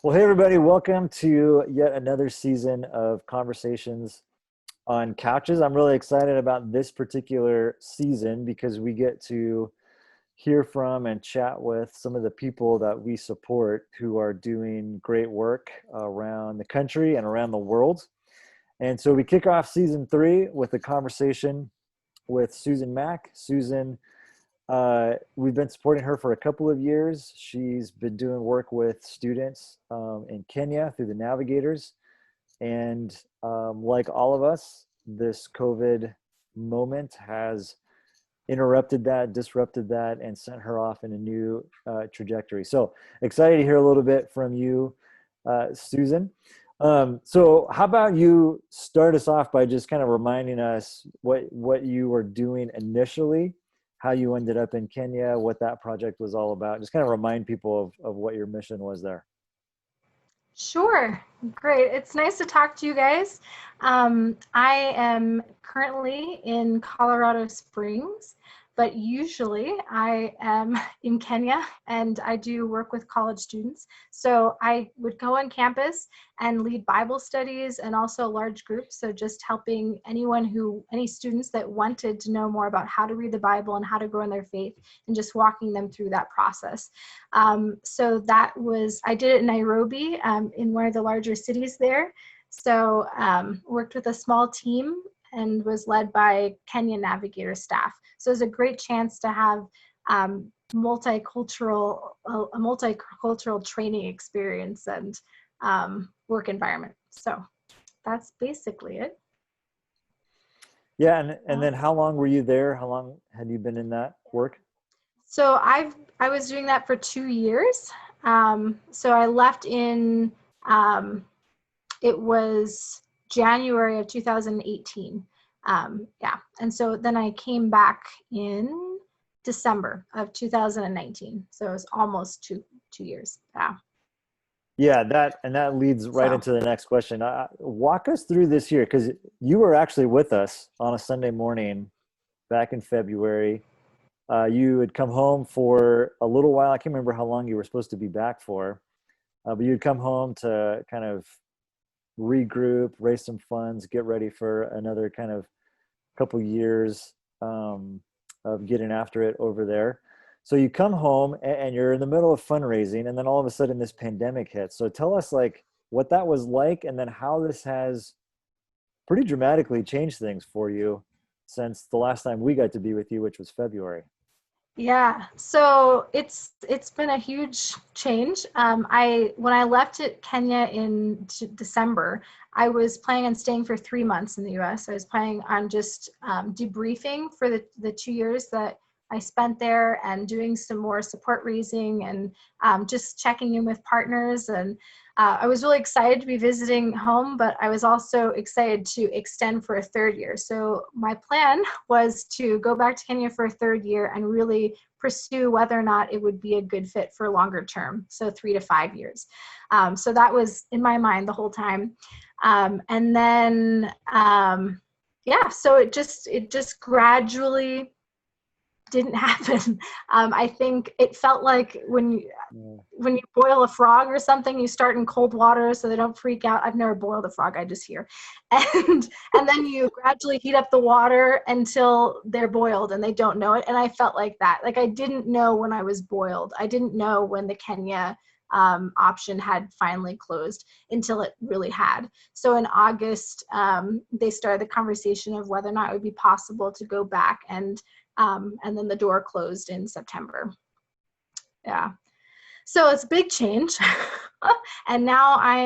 Well, hey, everybody, welcome to yet another season of Conversations on Couches. I'm really excited about this particular season because we get to hear from and chat with some of the people that we support who are doing great work around the country and around the world. And so we kick off season 3 with a conversation with Susan Mack. Susan, we've been supporting her for a couple of years. She's been doing work with students in Kenya through the Navigators. And like all of us, this COVID moment has interrupted that, disrupted that, and sent her off in a new trajectory. So excited to hear a little bit from you, Susan. So how about you start us off by just kind of reminding us what you were doing initially, how you ended up in Kenya, what that project was all about. Just kind of remind people of what your mission was there. Sure. Great. It's nice to talk to you guys. I am currently in Colorado Springs, but usually I am in Kenya and I do work with college students. So I would go on campus and lead Bible studies and also large groups. So just helping any students that wanted to know more about how to read the Bible and how to grow in their faith and just walking them through that process. So I did it in Nairobi, in one of the larger cities there. So worked with a small team and was led by Kenyan Navigator staff. So it was a great chance to have a multicultural training experience and work environment. So that's basically it. Yeah, and then how long were you there? How long had you been in that work? So I was doing that for 2 years. So I left in it was January of 2018. Yeah, and so then I came back in December of 2019. So it was almost two years. Yeah. Yeah, that leads right So into the next question. Walk us through this year because you were actually with us on a Sunday morning back in February. You had come home for a little while. I can't remember how long you were supposed to be back for, but you'd come home to kind of regroup, raise some funds, get ready for another kind of couple years of getting after it over there. So you come home and you're in the middle of fundraising, and then all of a sudden this pandemic hits. So tell us like what that was like, and then how this has pretty dramatically changed things for you since the last time we got to be with you, which was February. yeah, so it's been a huge change. When I left Kenya in December, I was planning on staying for 3 months in the U.S. I was planning on just debriefing for the 2 years that I spent there and doing some more support raising and just checking in with partners. And I was really excited to be visiting home, but I was also excited to extend for a 3rd year. So my plan was to go back to Kenya for a 3rd year and really pursue whether or not it would be a good fit for longer term, so 3 to 5 years. So that was in my mind the whole time. And then, yeah, so it just gradually didn't happen. I think it felt like when you boil a frog or something, you start in cold water so they don't freak out. I've never boiled a frog, I just hear. And then you gradually heat up the water until they're boiled and they don't know it. And I felt like that. Like I didn't know when I was boiled. I didn't know when the Kenya option had finally closed until it really had. So in August, they started the conversation of whether or not it would be possible to go back, and then the door closed in September. Yeah. So it's a big change. And now I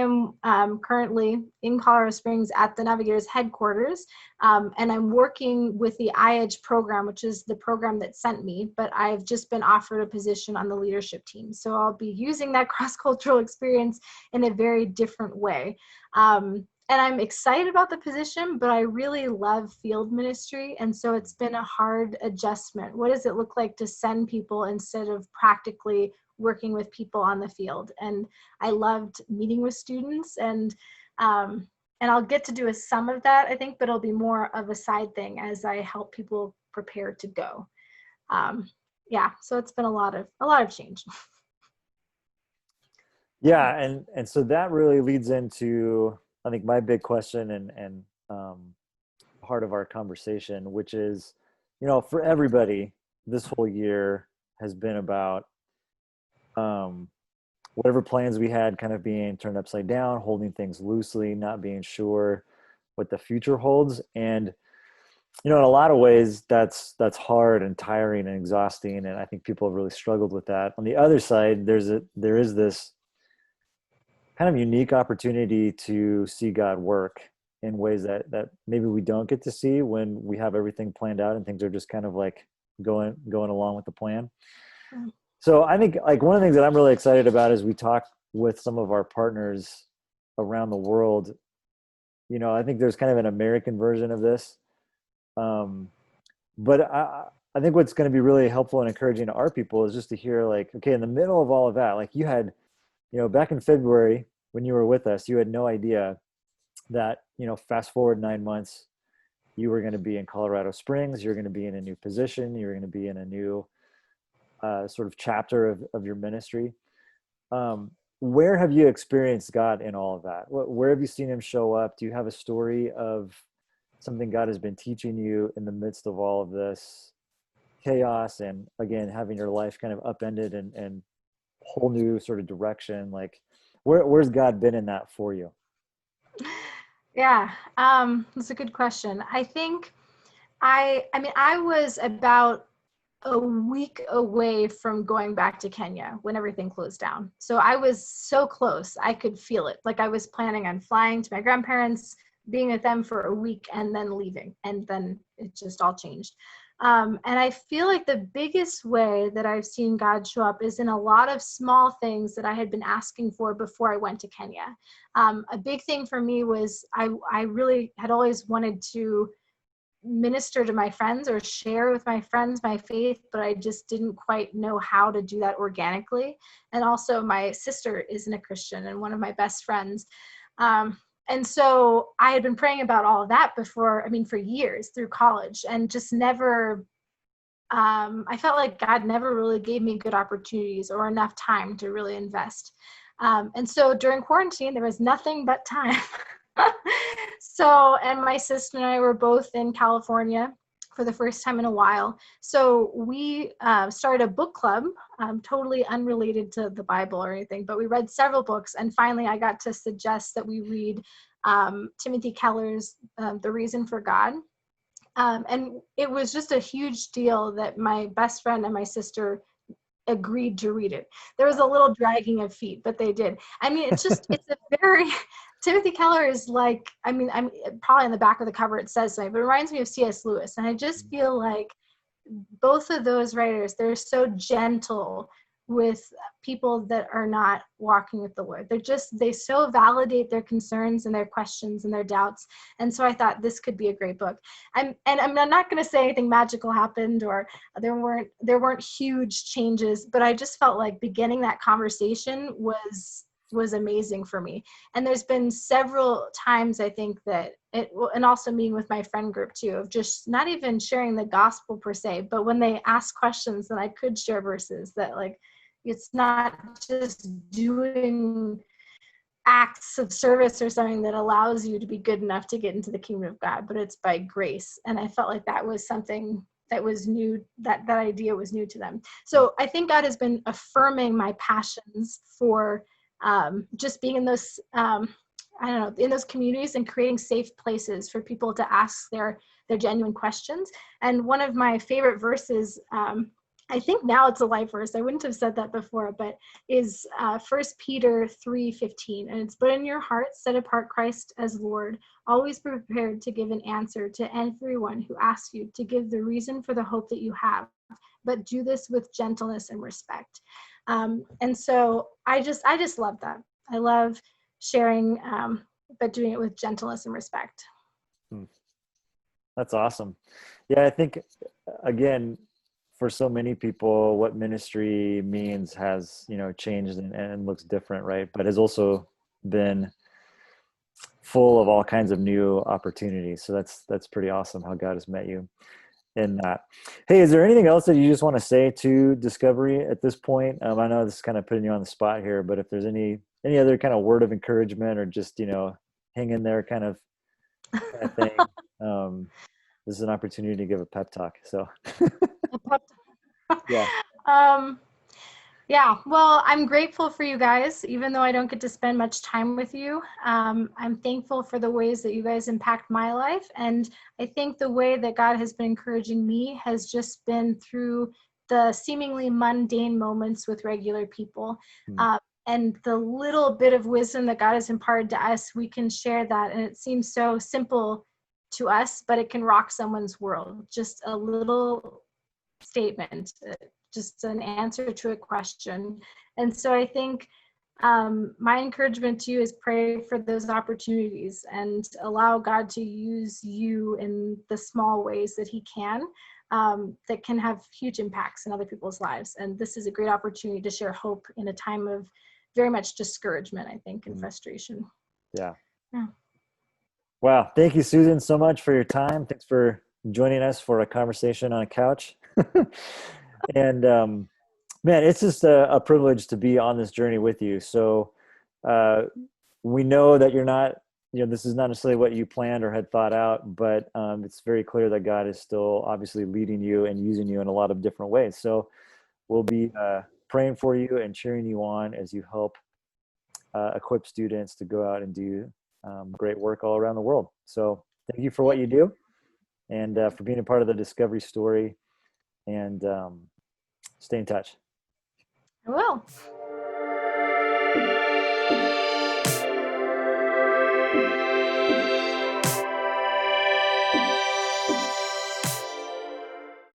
am currently in Colorado Springs at the Navigators headquarters. And I'm working with the iEdge program, which is the program that sent me, but I've just been offered a position on the leadership team. So I'll be using that cross-cultural experience in a very different way. And I'm excited about the position, but I really love field ministry. And so it's been a hard adjustment. What does it look like to send people instead of practically working with people on the field? And I loved meeting with students, and I'll get to do some of that, I think, but it'll be more of a side thing as I help people prepare to go. Yeah, so it's been a lot of change. Yeah, and so that really leads into, I think, my big question and part of our conversation, which is, for everybody, this whole year has been about um, whatever plans we had kind of being turned upside down, holding things loosely, not being sure what the future holds. And in a lot of ways, that's hard and tiring and exhausting, and I think people have really struggled with that. On the other side, there is this kind of unique opportunity to see God work in ways that maybe we don't get to see when we have everything planned out and things are just kind of like going along with the plan. Mm. So I think like one of the things that I'm really excited about is we talk with some of our partners around the world. I think there's kind of an American version of this. Um, but I think what's going to be really helpful and encouraging to our people is just to hear like, okay, in the middle of all of that, like you had, back in February when you were with us, you had no idea that, fast forward 9 months, you were going to be in Colorado Springs, you're going to be in a new position, you're going to be in a new sort of chapter of your ministry. Where have you experienced God in all of that? Where have you seen him show up? Do you have a story of something God has been teaching you in the midst of all of this chaos and again, having your life kind of upended and whole new sort of direction? Like where's God been in that for you? Yeah, that's a good question. I think I mean, I was about a week away from going back to Kenya when everything closed down. So I was so close. I could feel it. Like I was planning on flying to my grandparents, being with them for a week, and then leaving. And then it just all changed. And I feel like the biggest way that I've seen God show up is in a lot of small things that I had been asking for before I went to Kenya. A big thing for me was I really had always wanted to minister to my friends or share with my friends my faith, but I just didn't quite know how to do that organically. And also my sister isn't a Christian and one of my best friends. And so I had been praying about all of that for years through college, and just never, I felt like God never really gave me good opportunities or enough time to really invest. And so during quarantine, there was nothing but time. So, and my sister and I were both in California for the first time in a while. So we started a book club, totally unrelated to the Bible or anything, but we read several books. And finally, I got to suggest that we read Timothy Keller's The Reason for God. And it was just a huge deal that my best friend and my sister agreed to read it. There was a little dragging of feet, but they did. I mean, it's a very, Timothy Keller is like, I'm probably in the back of the cover, it says something, but it reminds me of C.S. Lewis. And I just feel like both of those writers, they're so gentle with people that are not walking with the Lord. They so validate their concerns and their questions and their doubts. And so I thought this could be a great book. I'm not going to say anything magical happened or there weren't huge changes, but I just felt like beginning that conversation was amazing for me. And there's been several times I think that and also meeting with my friend group too, of just not even sharing the gospel per se, but when they ask questions, then I could share verses that like, it's not just doing acts of service or something that allows you to be good enough to get into the kingdom of God, but it's by grace. And I felt like that was something that was new, that idea was new to them. So I think God has been affirming my passions for just being in those, in those communities and creating safe places for people to ask their genuine questions. And one of my favorite verses, I think now it's a life verse, I wouldn't have said that before, but is 1 Peter 3:15. And it's, but in your heart, set apart Christ as Lord, always prepared to give an answer to everyone who asks you to give the reason for the hope that you have, but do this with gentleness and respect. And so I just love that. I love sharing, but doing it with gentleness and respect. That's awesome. Yeah, I think, again, for so many people, what ministry means has, changed and looks different, right? But has also been full of all kinds of new opportunities. So that's pretty awesome how God has met you in that. Hey, is there anything else that you just want to say to Discovery at this point? I know this is kind of putting you on the spot here, but if there's any any other kind of word of encouragement or just, hang in there kind of thing. Um, this is an opportunity to give a pep talk. So yeah. um, yeah, well, I'm grateful for you guys, even though I don't get to spend much time with you. I'm thankful for the ways that you guys impact my life. And I think the way that God has been encouraging me has just been through the seemingly mundane moments with regular people. Hmm. Uh, and the little bit of wisdom that God has imparted to us, we can share that. And it seems so simple to us, but it can rock someone's world. Just a little statement, just an answer to a question. And so I think my encouragement to you is pray for those opportunities and allow God to use you in the small ways that he can, that can have huge impacts in other people's lives. And this is a great opportunity to share hope in a time of very much discouragement, I think, and frustration. Yeah. Yeah. Wow. Thank you, Susan, so much for your time. Thanks for joining us for a conversation on a couch. And man, it's just a privilege to be on this journey with you. So uh, we know that you're not, this is not necessarily what you planned or had thought out, but it's very clear that God is still obviously leading you and using you in a lot of different ways. So we'll be praying for you and cheering you on as you help equip students to go out and do great work all around the world. So thank you for what you do and for being a part of the Discovery story, and stay in touch. I will.